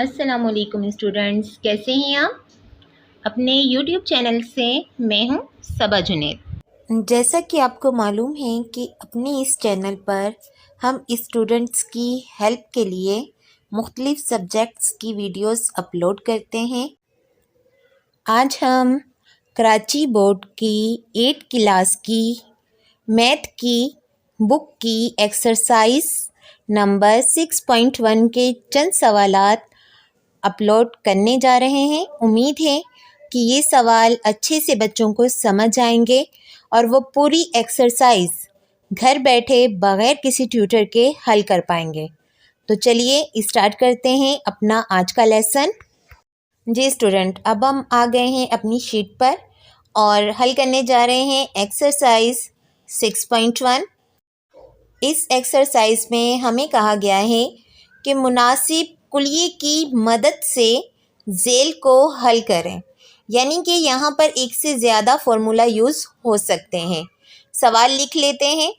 अस्सलामुअलैकुम स्टूडेंट्स, कैसे हैं आप? अपने यूट्यूब चैनल से मैं हूं सबा जुनैद। जैसा कि आपको मालूम है कि अपने इस चैनल पर हम स्टूडेंट्स की हेल्प के लिए मुख्तलिफ सब्जेक्ट्स की वीडियोस अपलोड करते हैं। आज हम कराची बोर्ड की 8 क्लास की मैथ की बुक की एक्सरसाइज नंबर 6.1 के चंद सवालात अपलोड करने जा रहे हैं। उम्मीद है कि ये सवाल अच्छे से बच्चों को समझ आएंगे और वो पूरी एक्सरसाइज घर बैठे बग़ैर किसी ट्यूटर के हल कर पाएंगे। तो चलिए स्टार्ट करते हैं अपना आज का लेसन। जी स्टूडेंट, अब हम आ गए हैं अपनी शीट पर और हल करने जा रहे हैं एक्सरसाइज 6.1। इस एक्सरसाइज में हमें कहा गया है कि मुनासिब कुलिये की मदद से ज़ेल को हल करें, यानी कि यहाँ पर एक से ज़्यादा फार्मूला यूज़ हो सकते हैं। सवाल लिख लेते हैं।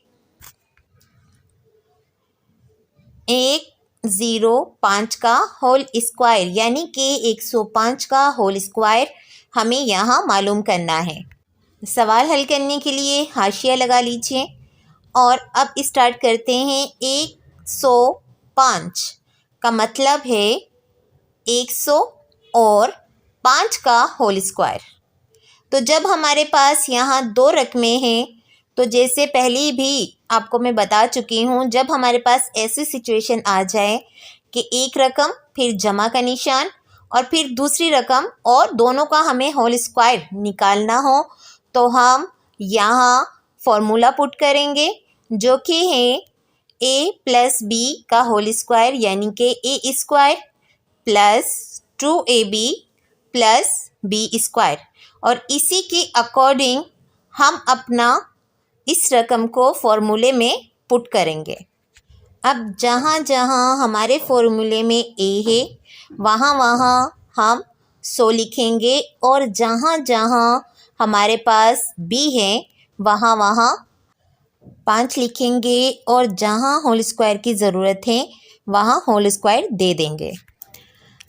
105 का होल स्क्वायर यानी कि 105 का होल स्क्वायर हमें यहाँ मालूम करना है। सवाल हल करने के लिए हाशिया लगा लीजिए और अब स्टार्ट करते हैं। 105 का मतलब है 100 और 5 का होल स्क्वायर। तो जब हमारे पास यहाँ दो रकमें हैं, तो जैसे पहले भी आपको मैं बता चुकी हूँ, जब हमारे पास ऐसी सिचुएशन आ जाए कि एक रकम फिर जमा का निशान और फिर दूसरी रकम और दोनों का हमें होल स्क्वायर निकालना हो, तो हम यहाँ फॉर्मूला पुट करेंगे जो कि है a प्लस बी का होल स्क्वायर यानी कि A square plus 2ab plus B square, और इसी के अकॉर्डिंग हम अपना इस रकम को फॉर्मूले में पुट करेंगे। अब जहाँ जहाँ हमारे फॉर्मूले में a है वहाँ वहाँ हम 100 लिखेंगे और जहाँ जहाँ हमारे पास b है वहाँ वहाँ 5 लिखेंगे और जहाँ होल स्क्वायर की ज़रूरत है वहाँ होल स्क्वायर दे देंगे।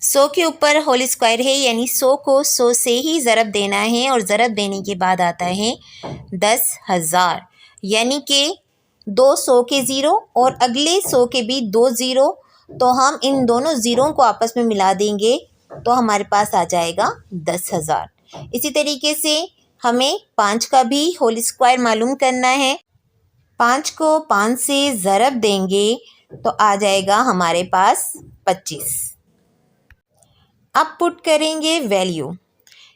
100 के ऊपर होल स्क्वायर है यानी 100 को 100 से ही ज़रब देना है और ज़रब देने के बाद आता है 10,000, यानी कि 200 के ज़ीरो और अगले 100 के भी 2 ज़ीरो, तो हम इन दोनों ज़ीरो को आपस में मिला देंगे तो हमारे पास आ जाएगा 10,000। इसी तरीके से हमें 5 का भी होल स्क्वायर मालूम करना है। 5 को 5 से ज़रब देंगे तो आ जाएगा हमारे पास 25। अब पुट करेंगे वैल्यू,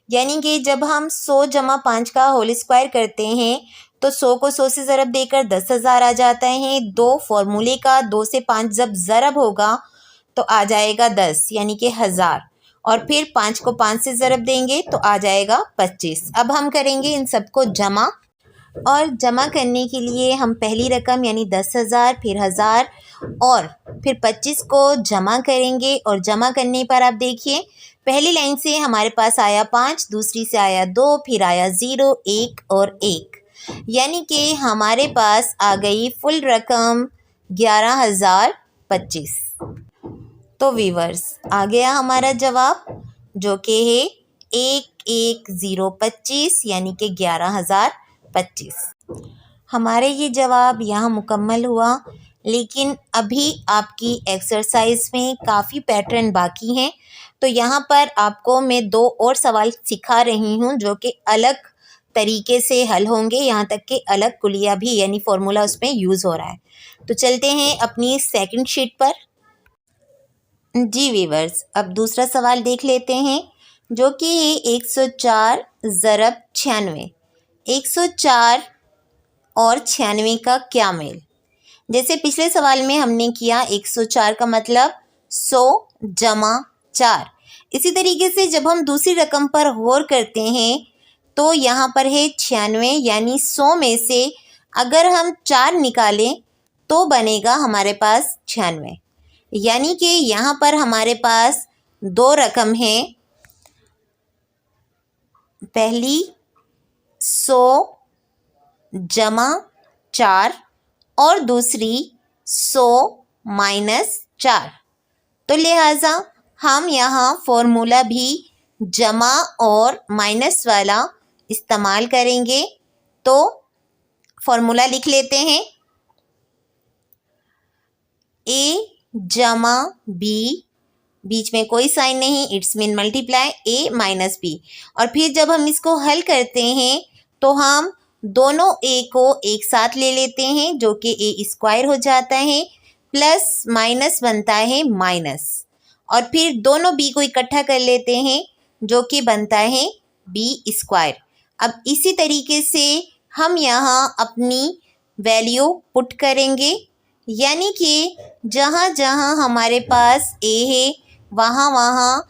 यानी कि जब हम 100 जमा 5 का होल स्क्वायर करते हैं तो 100 को 100 से ज़रब देकर 10,000 आ जाता है। दो फॉर्मूले का 2 से 5 जब ज़रब होगा तो आ जाएगा 10 यानी कि 1000, और फिर 5 को 5 से ज़रब देंगे तो आ जाएगा 25। अब हम करेंगे इन सबको जमा, और जमा करने के लिए हम पहली रकम यानी 10,000 फिर 1000 और फिर 25 को जमा करेंगे, और जमा करने पर आप देखिए पहली लाइन से हमारे पास आया 5, दूसरी से आया 2, फिर आया 0, 1 और 1, यानी कि हमारे पास आ गई फुल रकम 11,025। तो व्यूअर्स आ गया हमारा जवाब जो कि है 11025 यानी कि 11,025। हमारे ये जवाब यहाँ मुकम्मल हुआ, लेकिन अभी आपकी एक्सरसाइज में काफ़ी पैटर्न बाकी हैं। तो यहाँ पर आपको मैं 2 और सवाल सिखा रही हूँ जो कि अलग तरीके से हल होंगे, यहाँ तक कि अलग कुलिया भी यानी फार्मूला उसमें यूज़ हो रहा है। तो चलते हैं अपनी सेकंड शीट पर। जी वीवर्स, अब दूसरा सवाल देख लेते हैं जो कि 104 ज़रब 96। 104 और 96 का क्या मेल? जैसे पिछले सवाल में हमने किया 104 का मतलब 100 जमा 4। इसी तरीके से जब हम दूसरी रकम पर गौर करते हैं तो यहाँ पर है 96, यानी 100 में से अगर हम 4 निकालें तो बनेगा हमारे पास 96, यानी कि यहाँ पर हमारे पास दो रकम है, पहली 100 जमा 4 और दूसरी 100 माइनस 4। तो लिहाजा हम यहाँ फॉर्मूला भी जमा और माइनस वाला इस्तेमाल करेंगे। तो फॉर्मूला लिख लेते हैं, ए जमा बी, बीच में कोई साइन नहीं, it's mean multiply a minus b. और फिर जब हम इसको हल करते हैं तो हम दोनों ए को एक साथ ले लेते हैं जो कि ए स्क्वायर हो जाता है, प्लस माइनस बनता है माइनस, और फिर दोनों बी को इकट्ठा कर लेते हैं जो कि बनता है बी स्क्वायर। अब इसी तरीके से हम यहाँ अपनी वैल्यू पुट करेंगे, यानी कि जहाँ जहाँ हमारे पास ए है वहाँ वहाँ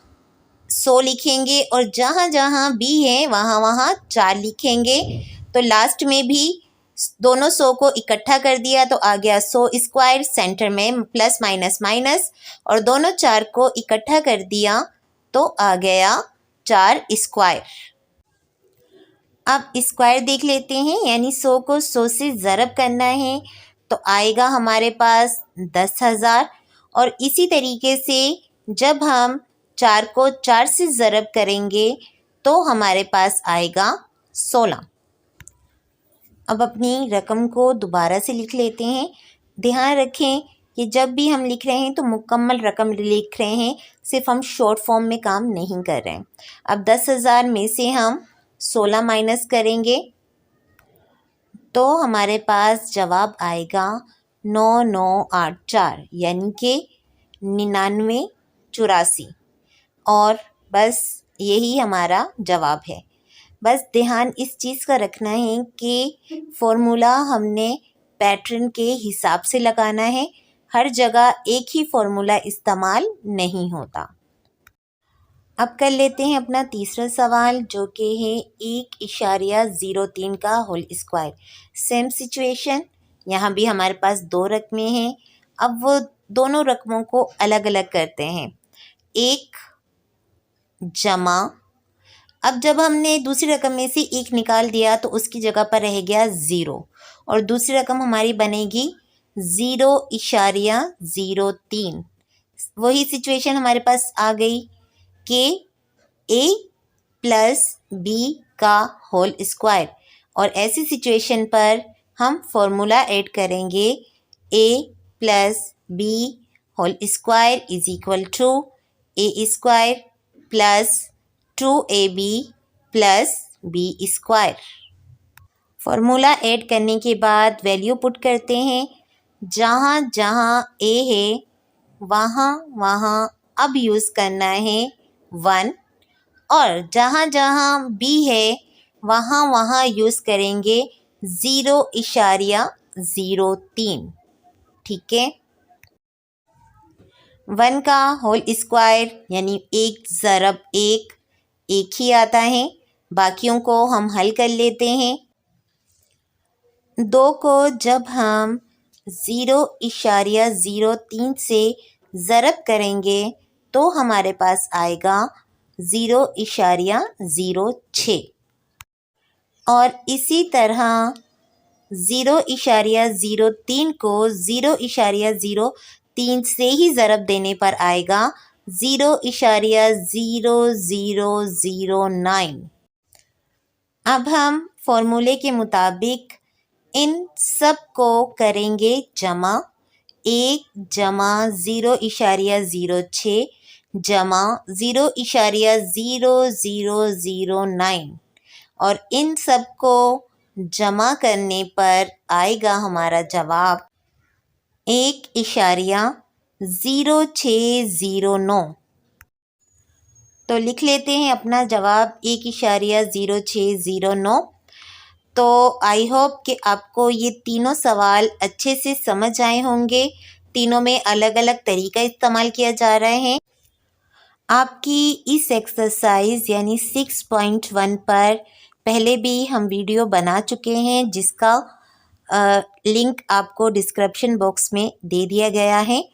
100 लिखेंगे और जहाँ जहाँ बी है वहाँ वहाँ 4 लिखेंगे। तो लास्ट में भी दोनों 100 को इकट्ठा कर दिया तो आ गया 100 स्क्वायर, सेंटर में प्लस माइनस माइनस, और दोनों 4 को इकट्ठा कर दिया तो आ गया 4 स्क्वायर। अब स्क्वायर देख लेते हैं, यानी 100 को 100 से ज़रब करना है तो आएगा हमारे पास 10,000। और इसी तरीके से जब हम 4 को 4 से ज़रब करेंगे तो हमारे पास आएगा 16। अब अपनी रकम को दोबारा से लिख लेते हैं। ध्यान रखें कि जब भी हम लिख रहे हैं तो मुकम्मल रकम लिख रहे हैं, सिर्फ हम शॉर्ट फॉर्म में काम नहीं कर रहे हैं। अब 10,000 में से हम 16 माइनस करेंगे तो हमारे पास जवाब आएगा 9984, यानी कि 9984। और बस यही हमारा जवाब है। बस ध्यान इस चीज़ का रखना है कि फॉर्मूला हमने पैटर्न के हिसाब से लगाना है, हर जगह एक ही फॉर्मूला इस्तेमाल नहीं होता। अब कर लेते हैं अपना तीसरा सवाल जो कि है 1.03 का होल स्क्वायर। सेम सिचुएशन, यहाँ भी हमारे पास 2 रकमें हैं। अब वो दोनों रकमों को अलग अलग करते हैं। एक जमा, अब जब हमने दूसरी रकम में से 1 निकाल दिया तो उसकी जगह पर रह गया 0, और दूसरी रकम हमारी बनेगी 0.03। वही सिचुएशन हमारे पास आ गई कि a प्लस बी का होल स्क्वायर, और ऐसी सिचुएशन पर हम फॉर्मूला ऐड करेंगे a plus b whole square is equal to a square plus 2ab plus B square. Formula add करने के बाद वैल्यू पुट करते हैं। जहाँ जहाँ a है वहाँ वहाँ अब यूज़ करना है 1, और जहाँ जहाँ b है वहाँ वहाँ यूज़ करेंगे 0.03। ठीक है। 1 का होल स्क्वायर यानी 1 ज़रब 1 ही आता है। बाकियों को हम हल कर लेते हैं। 2 को जब हम 0.03 से ज़रब करेंगे तो हमारे पास आएगा 0.06, और इसी तरह 0.03 को 0.03 से ही ज़रब देने पर आएगा 0.0009। अब हम फॉर्मूले के मुताबिक इन सब को करेंगे जमा। 1 जमा 0.06 जमा 0.0009, और इन सब को जमा करने पर आएगा हमारा जवाब 1.0609। तो लिख लेते हैं अपना जवाब 1.0609। तो आई होप कि आपको ये तीनों सवाल अच्छे से समझ आए होंगे। तीनों में अलग अलग तरीका इस्तेमाल किया जा रहा है। आपकी इस एक्सरसाइज यानी 6.1 पर पहले भी हम वीडियो बना चुके हैं, जिसका लिंक आपको डिस्क्रिप्शन बॉक्स में दे दिया गया है।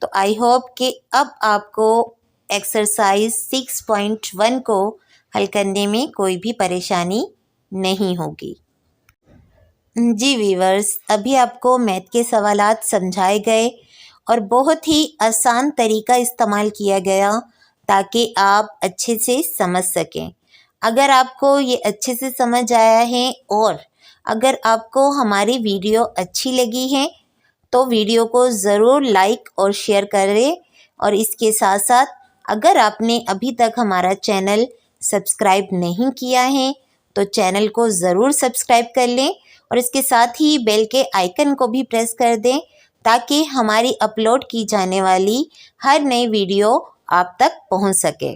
तो आई होप कि अब आपको एक्सरसाइज 6.1 को हल करने में कोई भी परेशानी नहीं होगी। जी व्यूअर्स, अभी आपको मैथ के सवालात समझाए गए और बहुत ही आसान तरीका इस्तेमाल किया गया ताकि आप अच्छे से समझ सकें। अगर आपको ये अच्छे से समझ आया है और अगर आपको हमारी वीडियो अच्छी लगी है तो वीडियो को ज़रूर लाइक और शेयर करें। और इसके साथ साथ अगर आपने अभी तक हमारा चैनल सब्सक्राइब नहीं किया है तो चैनल को ज़रूर सब्सक्राइब कर लें और इसके साथ ही बेल के आइकन को भी प्रेस कर दें ताकि हमारी अपलोड की जाने वाली हर नई वीडियो आप तक पहुंच सके।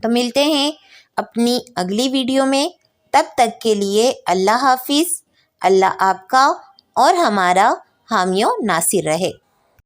तो मिलते हैं अपनी अगली वीडियो में, तब तक के लिए अल्लाह हाफिज़। अल्लाह आपका और हमारा हामियों नासिर रहे।